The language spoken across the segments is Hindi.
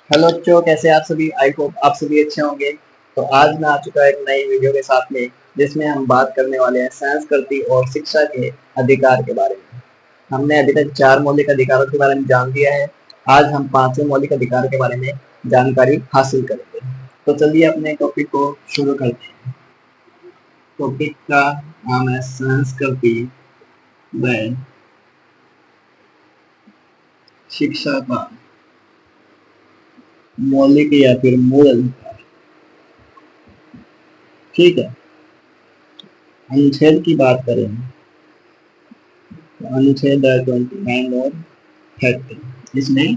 हेलो बच्चों, कैसे आप सभी। आई होप आप सभी अच्छे होंगे। तो आज मैं आ चुका एक नई वीडियो के साथ में, जिसमें हम बात करने वाले हैं संस्कृति और शिक्षा के अधिकार के बारे में। हमने अभी तक 4 मौलिक अधिकारों के बारे में जान लिया है। आज हम 5वें मौलिक अधिकार के बारे में जानकारी हासिल करेंगे। तो चलिए अपने टॉपिक को शुरू करते हैं। टॉपिक का नाम है संस्कृति व शिक्षा का मौलिक या फिर मूल अधिकार। ठीक है, अनुच्छेद की बात करें तो अनुच्छेद 29 और 30, इसमें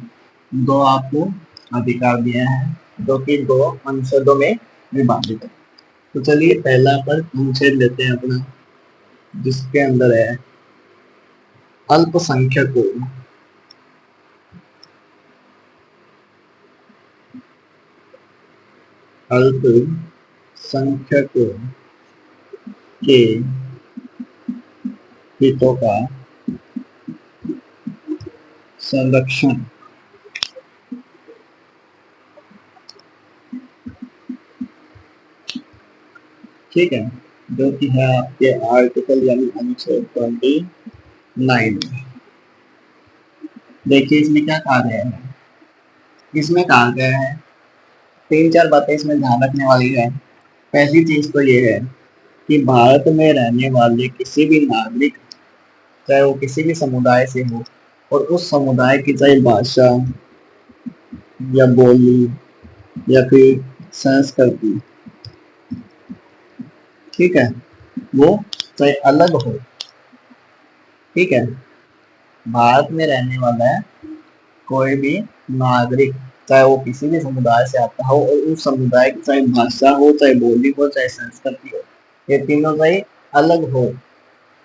दो आपको अधिकार दिए हैं जो कि दो अनुच्छेदों में विभाजित है। तो चलिए पहला पर अनुच्छेद लेते हैं अपना, जिसके अंदर है अल्पसंख्यकों अल्पसंख्यकों के हितों का संरक्षण। ठीक है, जो कि है आपके आर्टिकल यानी अनुच्छेद 29। देखिए इसमें क्या कहा गया है। इसमें कहा गया है 3-4 बातें इसमें ध्यान रखने वाली है। पहली चीज तो ये है कि भारत में रहने वाले किसी भी नागरिक, चाहे वो किसी भी समुदाय से हो, और उस समुदाय की चाहे भाषा या बोली या फिर संस्कृति, ठीक है, वो चाहे अलग हो। ठीक है, भारत में रहने वाला है कोई भी नागरिक, चाहे वो किसी भी समुदाय से आता हो, और उस समुदाय की चाहे भाषा हो, चाहे बोली हो, चाहे संस्कृति हो, ये तीनों चाहे अलग हो,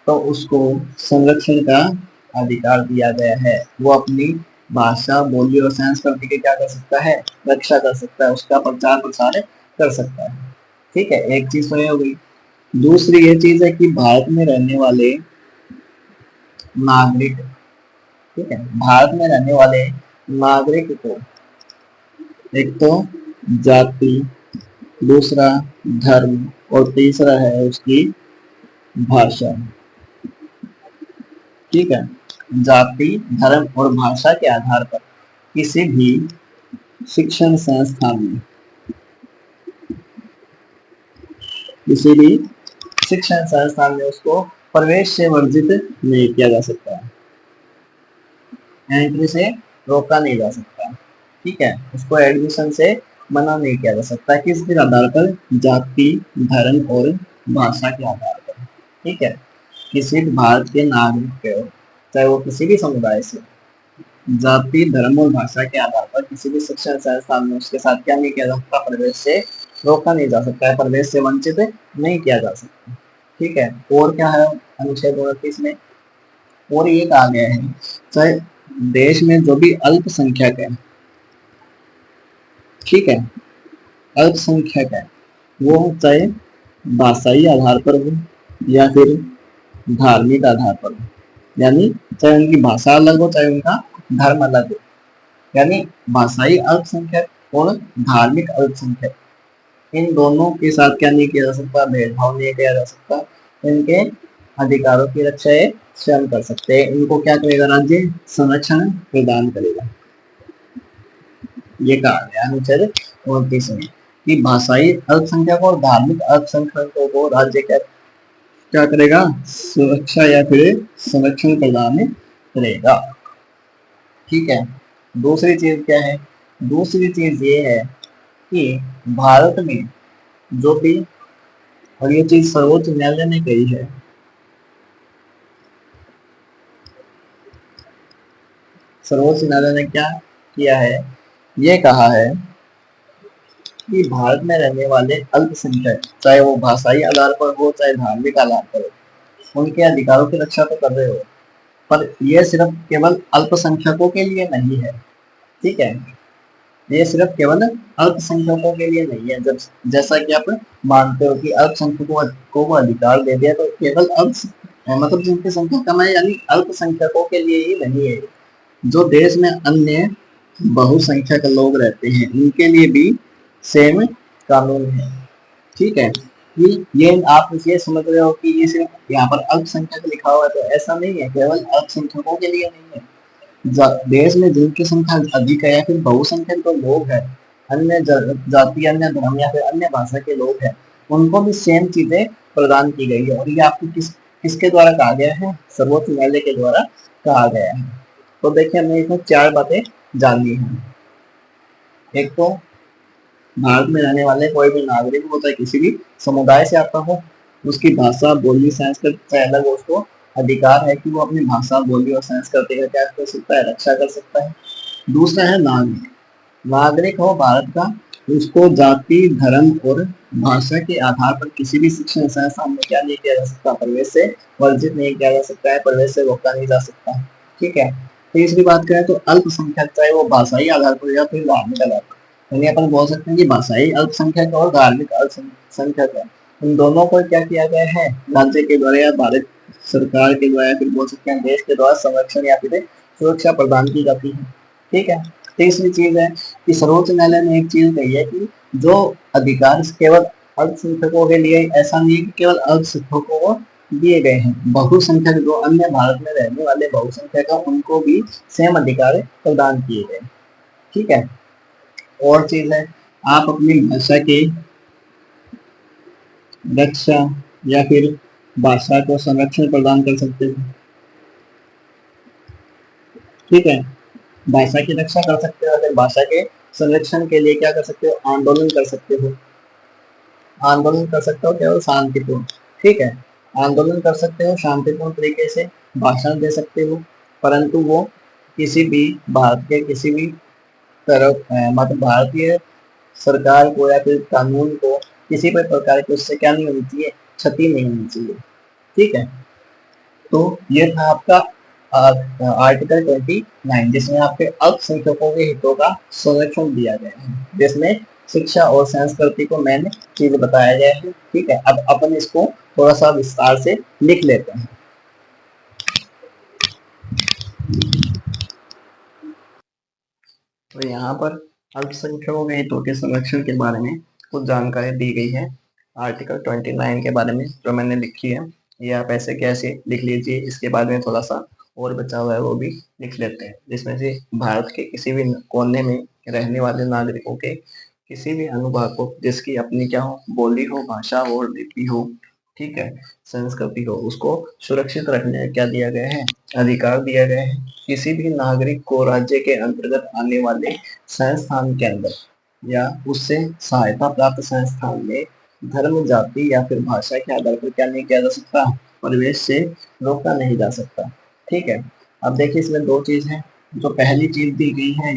तो उसको संरक्षण का अधिकार दिया गया है। वो अपनी भाषा, बोली और संस्कृति की क्या कर सकता है, रक्षा कर सकता है, उसका प्रचार प्रसार कर सकता है। ठीक है, एक चीज तो ये हो गई। दूसरी ये चीज है कि भारत में रहने वाले नागरिक, ठीक है, भारत में रहने वाले नागरिक को एक तो जाति, दूसरा धर्म, और तीसरा है उसकी भाषा। ठीक है, जाति, धर्म और भाषा के आधार पर किसी भी शिक्षण संस्थान में, किसी भी शिक्षण संस्थान में उसको प्रवेश से वर्जित नहीं किया जा सकता, एंट्री से रोका नहीं जा सकता। ठीक है, उसको एडमिशन से मना नहीं किया जा सकता। किस आधार पर? जाति, धर्म और भाषा के आधार पर। ठीक है, किसी भी भारत के नागरिक के हो, चाहे वो किसी भी समुदाय से, जाति, धर्म और भाषा के आधार पर किसी भी शिक्षण संस्थान में उसके साथ क्या नहीं किया जा सकता, प्रवेश से रोका नहीं जा सकता है, प्रवेश से वंचित नहीं किया जा सकता। ठीक है, और क्या है अनुच्छेद 29 में? और ये कहा गया है चाहे देश में जो भी अल्पसंख्यक है, ठीक है, अल्पसंख्यक है, वो चाहे भाषाई आधार पर हो या फिर धार्मिक आधार पर हो, यानी चाहे उनकी भाषा अलग हो, चाहे उनका धर्म अलग हो, यानी भाषाई अल्पसंख्यक और धार्मिक अल्पसंख्यक, इन दोनों के साथ क्या नहीं किया जा सकता, भेदभाव नहीं किया जा सकता। इनके अधिकारों की रक्षा ये स्वयं कर सकते हैं। इनको क्या करेगा राज्य? संरक्षण प्रदान करेगा। ये कहा गया अनुच्छेद 29 में कि भाषाई अल्पसंख्यकों और धार्मिक अल्पसंख्यकों को राज्य क्या क्या करेगा? सुरक्षा या फिर संरक्षण प्रदान करेगा। ठीक है, दूसरी चीज क्या है? दूसरी चीज ये है कि भारत में जो भी, और ये चीज सर्वोच्च न्यायालय ने कही है, सर्वोच्च न्यायालय ने क्या किया है, ये कहा है कि भारत में रहने वाले अल्पसंख्यक, चाहे वो भाषाई आधार पर हो, चाहे धार्मिक आधार पर हो, उनके अधिकारों की रक्षा तो कर रहे हो, पर यह सिर्फ केवल अल्पसंख्यकों के लिए नहीं है। ठीक है, ये सिर्फ केवल अल्पसंख्यकों के लिए नहीं है। जब जैसा कि आप मानते हो कि अल्पसंख्यकों को अधिकार दे दिया, तो केवल मतलब जिनकी संख्या कम है, यानी अल्पसंख्यकों के लिए ही नहीं है। जो देश में अन्य बहुसंख्यक लोग रहते हैं उनके लिए भी सेम कानून है। ठीक है, कि ये आप ये समझ रहे हो कि ये सिर्फ यहाँ पर अल्पसंख्यक लिखा हुआ है, तो ऐसा नहीं है, केवल अल्पसंख्यकों के लिए नहीं है। देश में जिनकी संख्या अधिक है या फिर बहुसंख्यक जो लोग हैं, अन्य जाति, अन्य धर्म या फिर अन्य भाषा के लोग हैं, उनको भी सेम चीजें प्रदान की गई है। और ये आपको किसके द्वारा कहा गया है? सर्वोच्च न्यायालय के द्वारा कहा गया है। तो देखिए, हमने इसमें 4 बातें जानी है। एक तो भारत में रहने वाले कोई भी नागरिक होता है, किसी भी समुदाय से आता हो, उसकी भाषा, बोली, संस्कृति से अलग हो, उसको अधिकार है कि वो अपनी भाषा, बोली और संस्कृति का क्या कर सकता है? रक्षा कर सकता है। दूसरा है नागरिक। नागरिक हो भारत का, उसको जाति, धर्म और भाषा के आधार पर किसी भी शिक्षण संस्थान में क्या नहीं किया जा सकता? प्रवेश से वर्जित नहीं किया जा सकता है, प्रवेश से रोका नहीं जा सकता। ठीक है। तीसरी बात करें तो अल्पसंख्यक, चाहे वो भाषाई आधार पर या फिर धार्मिक आधार पर, यानी अपन बोल सकते हैं कि भाषाई अल्पसंख्यक और धार्मिक अल्पसंख्यक है, इन दोनों को क्या किया गया है? राज्य के द्वारा या भारत सरकार के द्वारा, फिर बोल सकते हैं देश के द्वारा संरक्षण या फिर सुरक्षा प्रदान की जाती है। ठीक है। तीसरी चीज है कि सर्वोच्च न्यायालय ने एक चीज कही है कि जो अधिकार केवल अल्पसंख्यकों के लिए, ऐसा नहीं है कि केवल अल्पसंख्यकों को दिए गए हैं, बहुसंख्यक जो अन्य भारत में रहने वाले बहुसंख्यक है, उनको भी सेम अधिकार प्रदान किए गए। ठीक है। और चीज है, आप अपनी भाषा की रक्षा या फिर भाषा को संरक्षण प्रदान कर सकते हो। ठीक है, भाषा की रक्षा कर सकते हो, फिर भाषा के संरक्षण के लिए क्या कर सकते हो? आंदोलन कर सकते हो। आंदोलन कर सकते हो केवल शांतिपूर्ण। ठीक है, आंदोलन कर सकते हो शांतिपूर्ण तरीके से, भाषण दे सकते हो, परंतु वो किसी भी भारत के किसी भी तरफ मतलब भारतीय सरकार को या फिर कानून को किसी भी प्रकार की उससे क्या नहीं होनी चाहिए? क्षति नहीं होनी चाहिए। ठीक है। तो ये था आपका आर्टिकल 29, जिसमें आपके अल्पसंख्यकों के हितों का संरक्षण दिया गया है, जिसमें शिक्षा और संस्कृति को मेन चीज बताया गया है। ठीक है, अब अपन इसको थोड़ा सा विस्तार से लिख लेते हैं। तो यहाँ पर अल्पसंख्यकों के हितों के संरक्षण के बारे में कुछ जानकारी दी गई है आर्टिकल 29 के बारे में, जो मैंने लिखी है। ये आप ऐसे कैसे लिख लीजिए, इसके बाद में थोड़ा सा और बचा हुआ है वो भी लिख लेते हैं। जिसमें से भारत के किसी भी कोने में रहने वाले नागरिकों के किसी भी अनुभाग को, जिसकी अपनी क्या हो? बोली हो, भाषा हो, लिपि हो, ठीक है, संस्कृति हो, उसको सुरक्षित रखने क्या दिया गया है? अधिकार दिया गया है। किसी भी नागरिक को राज्य के अंतर्गत आने वाले संस्थान के अंदर या उससे सहायता प्राप्त संस्थान में धर्म, जाति या फिर भाषा के आधार पर क्या नहीं किया जा सकता? प्रवेश से रोका नहीं जा सकता। ठीक है। अब देखिए, इसमें दो चीज है। जो पहली चीज दी गई है,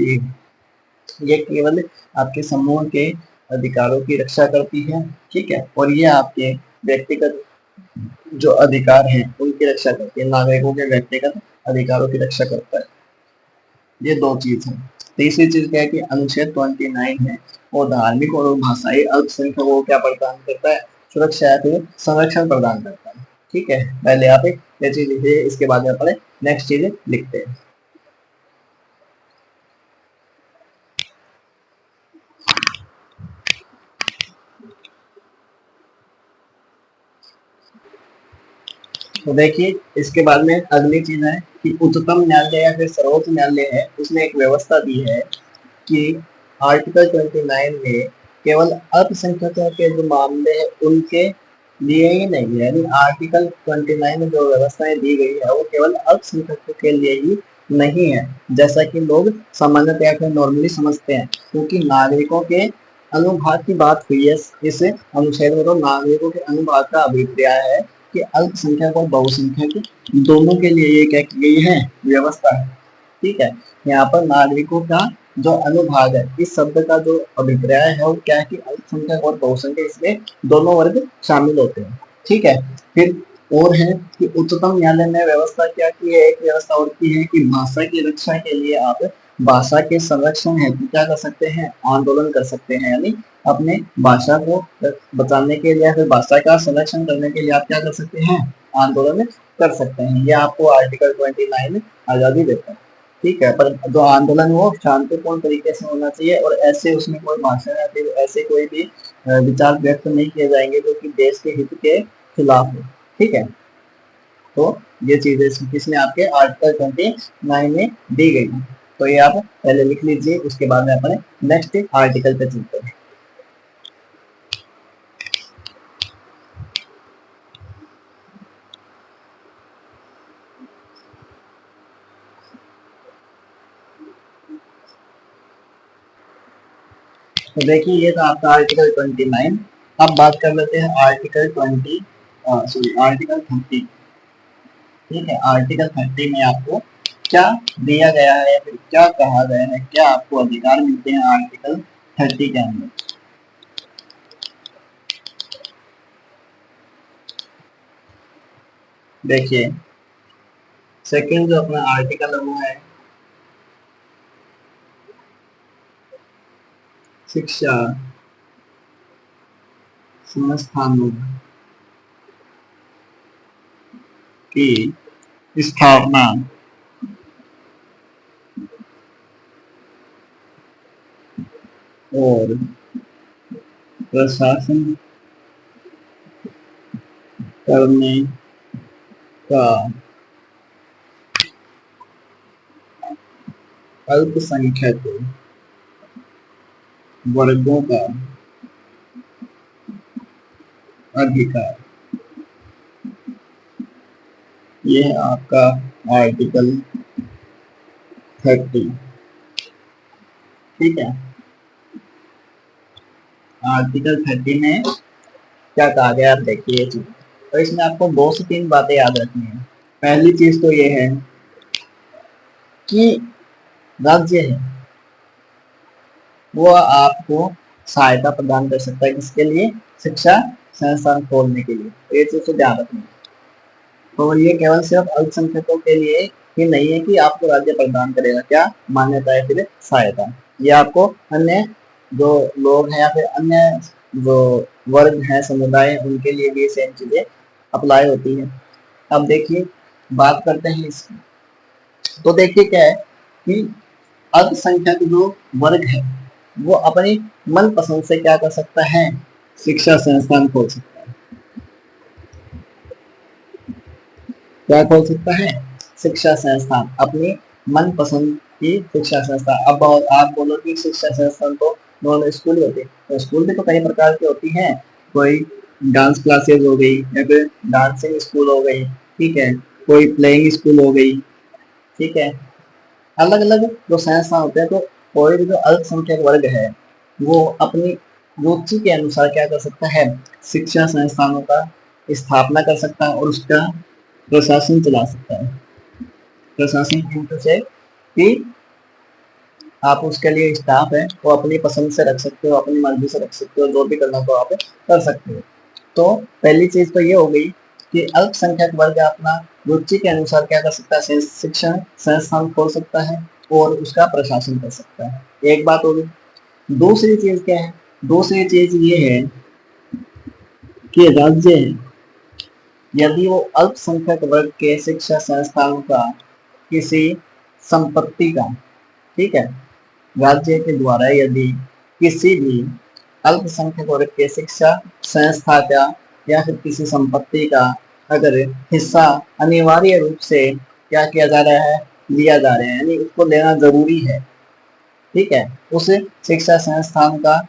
ये केवल आपके समूह के अधिकारों की रक्षा करती है। ठीक है। और ये आपके व्यक्तिगत जो अधिकार हैं उनकी रक्षा करती है, नागरिकों के व्यक्तिगत अधिकारों की रक्षा करता है। ये दो चीज है। तीसरी चीज क्या है कि अनुच्छेद 29 है, वो धार्मिक और भाषाई अल्पसंख्यकों को क्या प्रदान करता है? सुरक्षा या फिर संरक्षण प्रदान करता है। ठीक है, पहले आप एक ये चीज लिखिए, इसके बाद में अपने नेक्स्ट चीज लिखते हैं। तो देखिए, इसके बाद में अगली चीज है कि उच्चतम न्यायालय या फिर सर्वोच्च न्यायालय है, उसने एक व्यवस्था दी है कि आर्टिकल 29 में केवल अल्पसंख्यकों के जो मामले हैं उनके लिए ही नहीं है। यानी आर्टिकल 29 में जो व्यवस्थाएं दी गई है वो केवल अल्पसंख्यकों के लिए ही नहीं है, जैसा कि लोग सामान्यतः फिर नॉर्मली समझते हैं। क्योंकि नागरिकों के अनुभाग की बात हुई है इस अनुच्छेद में, तो नागरिकों के अनुभाग का अभिप्राय है कि अल्पसंख्यक और बहुसंख्यक दोनों के लिए ये क्या की गई है? व्यवस्था है। ठीक है। यहाँ पर नागरिकों का जो अनुभाग है, इस शब्द का जो अभिप्राय है वो क्या है कि अल्पसंख्यक और बहुसंख्यक, इसमें दोनों वर्ग शामिल होते हैं। ठीक है। फिर और है कि उच्चतम न्यायालय ने व्यवस्था क्या की है? एक व्यवस्था और की है कि भाषा की रक्षा के लिए आप भाषा के संरक्षण हेतु क्या कर सकते हैं? आंदोलन कर सकते हैं। यानी अपने भाषा को बचाने के लिए, फिर भाषा का संरक्षण करने के लिए आप क्या कर सकते हैं? आंदोलन कर सकते हैं। ये आपको आर्टिकल 29 आजादी देता है। ठीक है, पर जो आंदोलन वो शांतिपूर्ण तरीके से होना चाहिए और ऐसे उसमें कोई भाषण या फिर ऐसे कोई भी विचार व्यक्त नहीं किए जाएंगे जो कि देश के हित के खिलाफ हो। ठीक है, तो ये चीजें किसने आपके आर्टिकल 29 में दी गई है। तो ये आप पहले लिख लीजिए, उसके बाद में अपने नेक्स्ट आर्टिकल पे चलते हैं। तो देखिए ये था आपका आर्टिकल 29। अब बात कर लेते हैं आर्टिकल 30। ठीक है, आर्टिकल 30 में आपको क्या दिया गया है या फिर क्या कहा गया है, क्या आपको अधिकार मिलते हैं आर्टिकल 30 के अंदर। देखिए सेकंड जो अपना आर्टिकल है वो है शिक्षा संस्थानों की स्थापना और प्रशासन करने का अल्पसंख्यक वर्गों का अधिकार। ये है आपका आर्टिकल 30। ठीक है, आर्टिकल 30 में क्या कहा गया आप देखिए ये चीज। तो इसमें आपको 2 से 3 बातें याद रखनी है। पहली चीज तो ये है कि राज्य है वो आपको सहायता प्रदान कर सकता है, किसके लिए, शिक्षा संस्थान खोलने के लिए। तो ये चीज तो ध्यान रखनी है। तो ये केवल सिर्फ अल्पसंख्यकों के लिए ही नहीं है कि आपको राज्य प्रदान करेगा क्या मान्यता है फिर सहायता, ये आपको अन्य जो लोग हैं या फिर अन्य जो वर्ग है समुदाय है उनके लिए भी सेम चीजें अप्लाई होती है। अब देखिए बात करते हैं इसकी। तो देखिए क्या है कि अल्पसंख्यक जो वर्ग है वो अपनी मन पसंद से क्या कर सकता है, शिक्षा संस्थान खोल सकता है। क्या खोल सकता है, शिक्षा संस्थान, अपनी मन पसंद की शिक्षा संस्थान। अब आप बोलो कि शिक्षा संस्थान तो नॉर्मल स्कूल होते हैं, तो स्कूल भी तो कई प्रकार की होती हैं। कोई डांस क्लासेस हो गई या फिर डांसिंग स्कूल हो गई, ठीक है, कोई प्लेइंग स्कूल हो गई। ठीक है, अलग अलग जो संस्थान होते हैं। तो कोई भी जो अल्पसंख्यक वर्ग है वो अपनी रुचि के अनुसार क्या कर सकता है, शिक्षा संस्थानों का स्थापना कर सकता है और उसका प्रशासन चला सकता है। प्रशासन से कि आप उसके लिए स्टाफ है वो अपनी पसंद से रख सकते हो, अपनी मर्जी से रख सकते हो, जो भी करना तो आप कर सकते हो। तो पहली चीज तो ये हो गई कि अल्पसंख्यक वर्ग अपना रुचि के अनुसार क्या कर सकता है, शिक्षण संस्थान खोल सकता है और उसका प्रशासन कर सकता है। एक बात होगी। दूसरी चीज क्या है, दूसरी चीज ये है कि राज्य है यदि वो अल्पसंख्यक वर्ग के शिक्षा संस्थानों का किसी संपत्ति का, ठीक है, राज्य के द्वारा यदि किसी भी अल्पसंख्यक वर्ग के शिक्षा संस्था का या फिर किसी संपत्ति का अगर हिस्सा अनिवार्य रूप से क्या किया जा रहा है, लिया जा रहा है, यानी उसको लेना जरूरी है। ठीक है, उस शिक्षा संस्थान का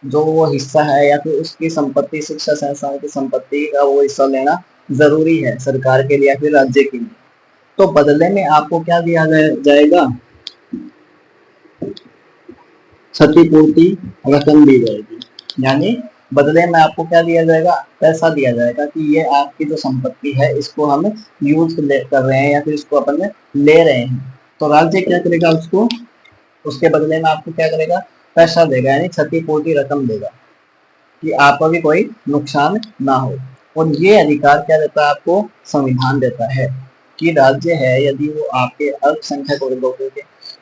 जो वो हिस्सा है या फिर उसकी संपत्ति, शिक्षा संस्थान की संपत्ति का वो हिस्सा लेना जरूरी है सरकार के लिए या फिर राज्य के लिए। तो बदले में आपको क्या दिया जाएगा, क्षतिपूर्ति रकम दी जाएगी। यानी बदले में आपको क्या दिया जाएगा, पैसा दिया जाएगा कि ये आपकी जो संपत्ति है इसको हम यूज कर रहे हैं या फिर इसको अपन ले रहे हैं। तो राज्य क्या करेगा, उसको उसके बदले में आपको क्या करेगा, पैसा देगा, यानी क्षतिपूर्ति रकम देगा कि आपका भी कोई नुकसान ना हो। और ये अधिकार क्या देता है आपको, संविधान देता है कि राज्य है यदि वो आपके अल्पसंख्यक वर्गों के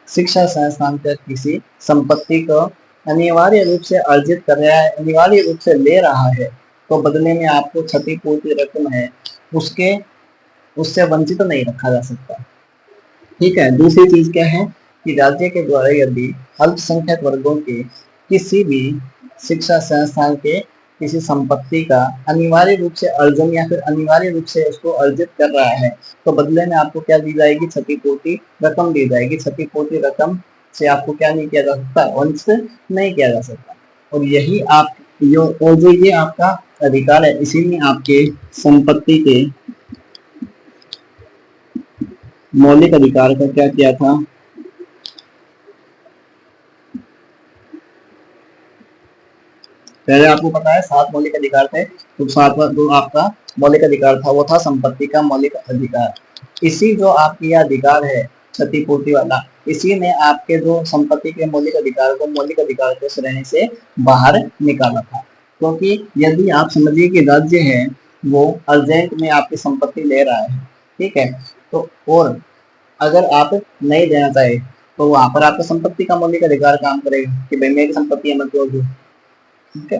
शिक्षा संस्थान पर किसी संपत्ति को अनिवार्य रूप से अर्जित कर रहा है, अनिवार्य रूप से ले रहा है, तो बदले में आपको क्षतिपूर्ति रकम है उसके उससे वंचित तो नहीं रखा जा सकता। ठीक है। दूसरी चीज क्या है कि राज्य के द्वारा यदि अल्पसंख्यक वर्गों के किसी भी शिक्षा संस्थान के किसी संपत्ति का अनिवार्य रूप से अर्जन या फिर अनिवार्य रूप से उसको अर्जित कर रहा है, तो बदले में आपको क्या दी जाएगी, क्षतिपूर्ति रकम दी जाएगी। क्षतिपूर्ति रकम से आपको क्या नहीं किया जा सकता, वंचित नहीं किया जा सकता। और यही आप और जो ये आपका अधिकार है, इसी में आपके संपत्ति के मौलिक अधिकार का क्या किया था, पहले आपको पता है 7 मौलिक अधिकार थे, तो 7वां जो आपका मौलिक अधिकार था वो था संपत्ति का मौलिक अधिकार। इसी जो आपकी यह अधिकार है क्षतिपूर्ति वाला, इसी ने आपके जो संपत्ति के मौलिक अधिकार को मौलिक अधिकार के श्रेणी से बाहर निकाला था। क्योंकि यदि आप समझिए कि राज्य है वो अर्जेंट में आपकी संपत्ति ले रहा है, ठीक है, तो और अगर आप नहीं देना चाहे तो वहां पर आपका संपत्ति का मौलिक अधिकार काम करेगा कि भाई मेरी संपत्ति है, मत दो। ठीक है।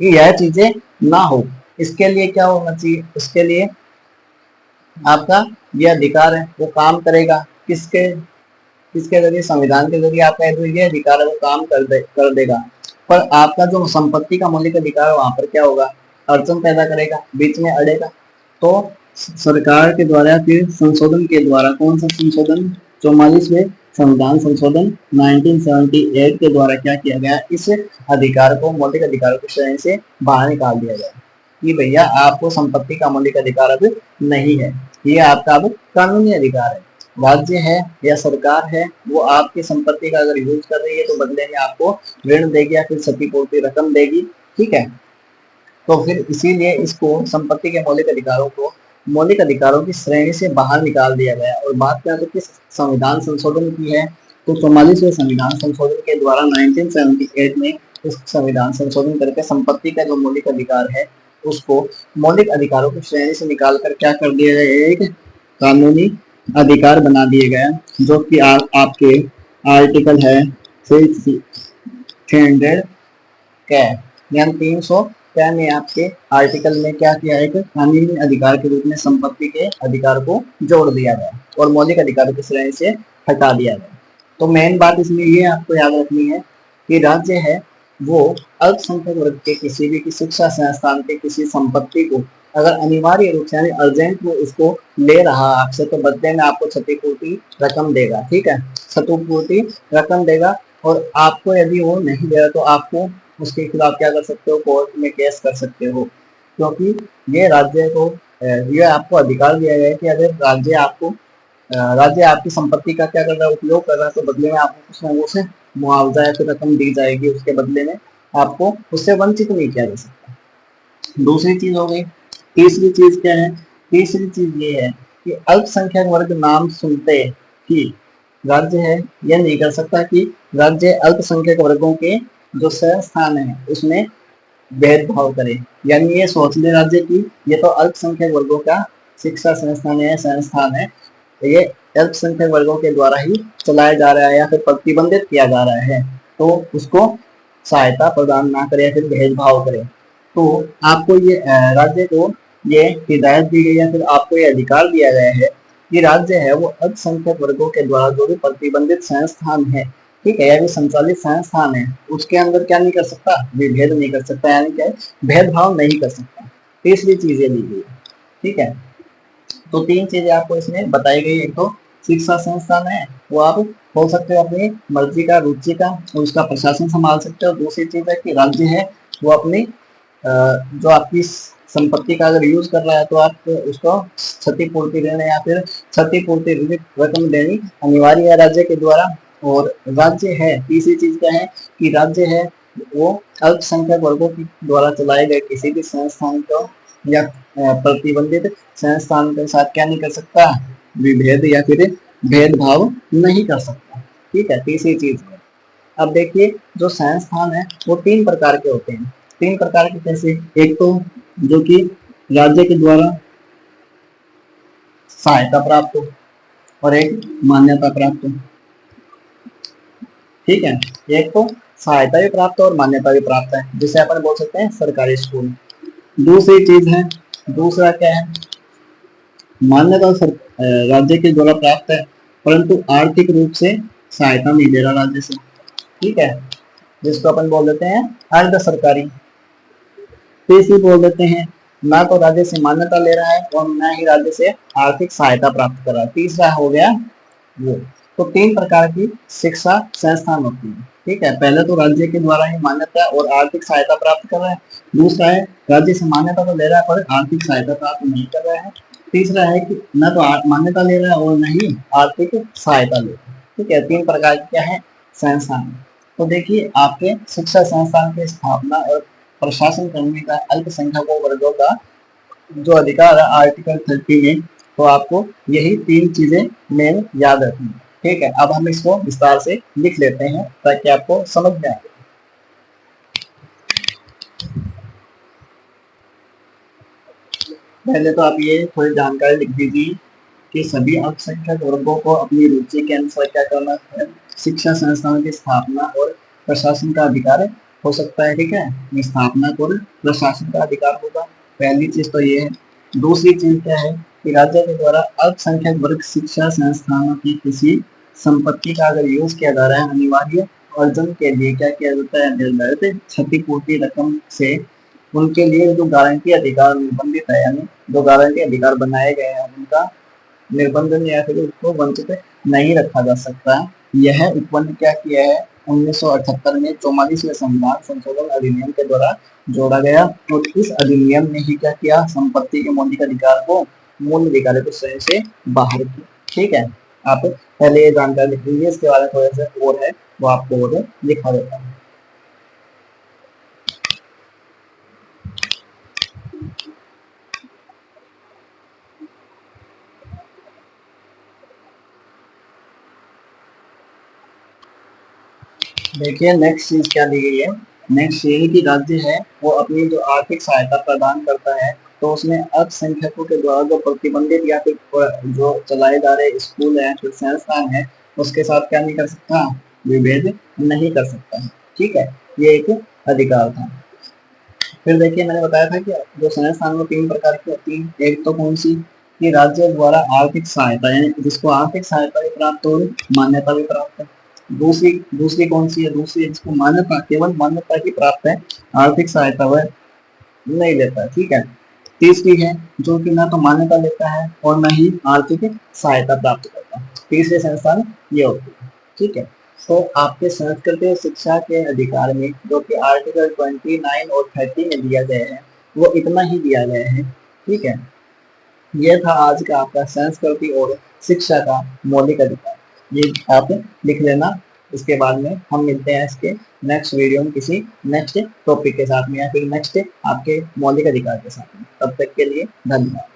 यह चीजें ना हो, इसके लिए क्या होना चाहिए, इसके लिए आपका यह अधिकार है वो काम करेगा किसके किसके जरिए, संविधान के जरिए आपका ये अधिकार है वो काम कर देगा। पर आपका जो संपत्ति का मौलिक अधिकार है वहां पर क्या होगा, अड़चन पैदा करेगा, बीच में अड़ेगा। तो सरकार के द्वारा फिर संशोधन के द्वारा, कौन सा संशोधन, 44वें संविधान संशोधन 1978 के द्वारा क्या किया गया, इस अधिकार को मौलिक अधिकारों की श्रेणी से बाहर निकाल दिया गया कि भैया आपको संपत्ति का मौलिक अधिकार अब नहीं है, ये आपका अब कानूनी अधिकार है। राज्य है या सरकार है वो आपकी संपत्ति का अगर यूज कर रही है तो बदले में आपको ऋण देगी या फिर क्षतिपूर्ति रकम देगी। ठीक है, तो फिर इसीलिए इसको संपत्ति के मौलिक अधिकारों की श्रेणी से बाहर निकाल दिया गया। और बात क्या तो किस संविधान संशोधन की है, तो 44वें संविधान संशोधन के द्वारा 1978 में इस संविधान संशोधन करके संपत्ति का जो मौलिक अधिकार है उसको मौलिक अधिकारों की श्रेणी से निकाल कर क्या कर दिया गया, एक कानूनी अधिकार बना दिए गया, जो कि आपके आर्टिकल है 300 यानी 300 में आपके आर्टिकल में क्या किया, एक कानूनी अधिकार के रूप में संपत्ति के अधिकार को जोड़ दिया गया और मौलिक अधिकारों की श्रेणी से हटा दिया गया। तो मेन बात इसमें ये आपको याद रखनी है कि राज्य है वो अल्पसंख्यक वर्ग के किसी भी शिक्षा संस्थान के किसी संपत्ति को अगर अनिवार्य रूप से यानी अर्जेंट में उसको ले रहा आपसे, तो बदले में आपको क्षतिपूर्ति रकम देगा। ठीक है, क्षतिपूर्ति रकम देगा और आपको यदि वो नहीं दे रहा तो आपको उसके खिलाफ क्या कर सकते हो, कोर्ट में केस कर सकते हो। क्योंकि ये राज्य को ये आपको अधिकार दिया गया है कि अगर राज्य आपकी संपत्ति का क्या कर रहा है, उपयोग कर रहा है, तो बदले में आपको कुछ ना कुछ मुआवजा या फिर रकम दी जाएगी, उसके बदले में आपको उससे वंचित नहीं किया जा सकता। दूसरी चीज हो गई। तीसरी चीज क्या है, तीसरी चीज ये है कि अल्पसंख्यक वर्ग नाम सुनते ही राज्य है यह नहीं कर सकता कि राज्य अल्पसंख्यक वर्गों के जो संस्थान है उसमें भेदभाव करे। यानी ये सोच ले राज्य की ये तो अल्पसंख्यक वर्गों का शिक्षा संस्थान है, ये अल्पसंख्यक वर्गों के द्वारा ही चलाया जा रहा है या फिर प्रतिबंधित किया जा रहा है, तो उसको सहायता प्रदान ना करे या फिर भेदभाव करे। तो आपको ये राज्य को ये हिदायत दी गई या फिर आपको ये अधिकार दिया गया है कि राज्य है वो अल्पसंख्यक वर्गों के द्वारा जो भी प्रतिबंधित संस्थान है, ठीक है, या भी संचालित संस्थान है, उसके अंदर क्या नहीं कर सकता, विभेद नहीं कर सकता, यानी क्या भेदभाव नहीं कर सकता। तीसरी चीज ये दी गई। ठीक है, तो 3 चीजें आपको इसमें बताई गई। एक तो शिक्षा संस्थान है वो आप हो सकते हो अपनी मर्जी का, रुचि का, और उसका प्रशासन संभाल सकते हो। दूसरी चीज है कि राज्य है वो अपनी जो आपकी संपत्ति का अगर यूज कर रहा है तो आप उसको क्षतिपूर्ति देने या फिर क्षतिपूर्ति रकम देनी अनिवार्य है राज्य के द्वारा। और राज्य है, तीसरी चीज क्या है कि राज्य है वो अल्पसंख्यक वर्गों के द्वारा चलाए गए किसी भी संस्थान को या प्रतिबंधित संस्थान के साथ क्या नहीं कर सकता, विभेद या फिर भेदभाव नहीं कर सकता। ठीक है, तीसरी चीज। अब देखिए जो संस्थान है वो 3 प्रकार के होते हैं। 3 प्रकार के कैसे, एक तो जो कि राज्य के द्वारा सहायता प्राप्त हो और एक मान्यता प्राप्त हो। ठीक है, एक तो सहायता भी प्राप्त और मान्यता भी प्राप्त है, जिसे अपन बोल सकते हैं सरकारी स्कूल। दूसरी चीज है, दूसरा क्या है, मान्यता राज्य के द्वारा प्राप्त है, परंतु आर्थिक रूप से सहायता नहीं दे रहा राज्य से। ठीक है, जिसको अपन बोल देते हैं अर्ध सरकारी। तीसरी बोल देते हैं ना तो राज्य से मान्यता ले रहा है और न ही राज्य से आर्थिक सहायता प्राप्त कर रहा है। तीसरा हो गया वो। तो तीन प्रकार की शिक्षा संस्थान होती है। ठीक है, पहले तो राज्य के द्वारा ही मान्यता और आर्थिक सहायता प्राप्त कर रहा है। दूसरा है राज्य से मान्यता तो ले रहा है पर आर्थिक सहायता प्राप्त नहीं कर रहा है। तीसरा है कि न तो मान्यता ले रहा है और न ही आर्थिक सहायता ले रहा है। ठीक है, तीन प्रकार की क्या है संस्थान। तो देखिए आपके शिक्षा संस्थान की स्थापना और प्रशासन करने का अल्पसंख्यकों वर्गों का जो अधिकार है आर्टिकल 30 में, तो आपको यही तीन चीजें मेन याद रखनी है। ठीक है, अब हम इसको विस्तार से लिख लेते हैं ताकि आपको समझ में आए। पहले तो आप ये थोड़ी जानकारी लिख दीजिए कि सभी अल्पसंख्यक वर्गों को अपनी रुचि के अनुसार क्या करना है, शिक्षा संस्थानों की स्थापना और प्रशासन का अधिकार हो सकता है। ठीक है, स्थापना और प्रशासन का अधिकार होगा, पहली चीज तो ये है। दूसरी चीज क्या है कि राज्य के द्वारा अल्पसंख्यक वर्ग शिक्षा संस्थानों की किसी संपत्ति का अगर यूज किया जा रहा है अनिवार्य अर्जन के लिए क्या किया जाता है, निर्धारित क्षतिपूर्ति रकम से उनके लिए जो गारंटी अधिकार निर्बंधित है, यानी जो गारंटी अधिकार बनाए गए हैं उनका निर्बंधन या फिर उसको वंचित नहीं रखा जा सकता। यह उत्पन्न क्या किया है 1978 में 44वें संविधान संशोधन अधिनियम के द्वारा जोड़ा गया और इस अधिनियम ने ही क्या किया, संपत्ति के मौलिक अधिकार को मूल अधिकार को स्वयं से बाहर किया। ठीक है, आप पहले ये जानकारी लिख लीजिए, इसके बारे में थोड़ा सा और है वो आपको और लिखा देता हूँ। देखिए नेक्स्ट चीज क्या दी गई है, नेक्स्ट ये है कि राज्य है वो अपनी जो आर्थिक सहायता प्रदान करता है तो उसमें अल्पसंख्यकों के द्वारा जो प्रतिबंधित या फिर जो चलाए जा रहे स्कूल है फिर संस्थान है उसके साथ क्या नहीं कर सकता, विभेद नहीं कर सकता है। ठीक है, ये एक अधिकार था। फिर देखिए मैंने बताया था कि जो संस्थान में तीन प्रकार की होती है, एक तो कौन सी कि राज्य द्वारा आर्थिक सहायता यानी जिसको आर्थिक सहायता भी प्राप्त हो मान्यता भी प्राप्त है। दूसरी दूसरी कौन सी है, दूसरी जिसको मान्यता केवल मान्यता ही प्राप्त है, आर्थिक सहायता वह नहीं लेता। ठीक है, तीसरी है जो कि ना तो मान्यता लेता है और न ही आर्थिक सहायता प्राप्त करता है। तीसरे संस्थान ये होती है। ठीक है, तो आपके संस्कृति शिक्षा के अधिकार में जो कि आर्टिकल 29 और 30 में दिया गया है वो इतना ही दिया गया है। ठीक है, ये था आज का आपका संस्कृति और शिक्षा का मौलिक अधिकार, ये आप लिख लेना। इसके बाद में हम मिलते हैं इसके नेक्स्ट वीडियो में किसी नेक्स्ट टॉपिक के साथ में या फिर नेक्स्ट आपके मौलिक अधिकार के साथ में। तब तक के लिए धन्यवाद।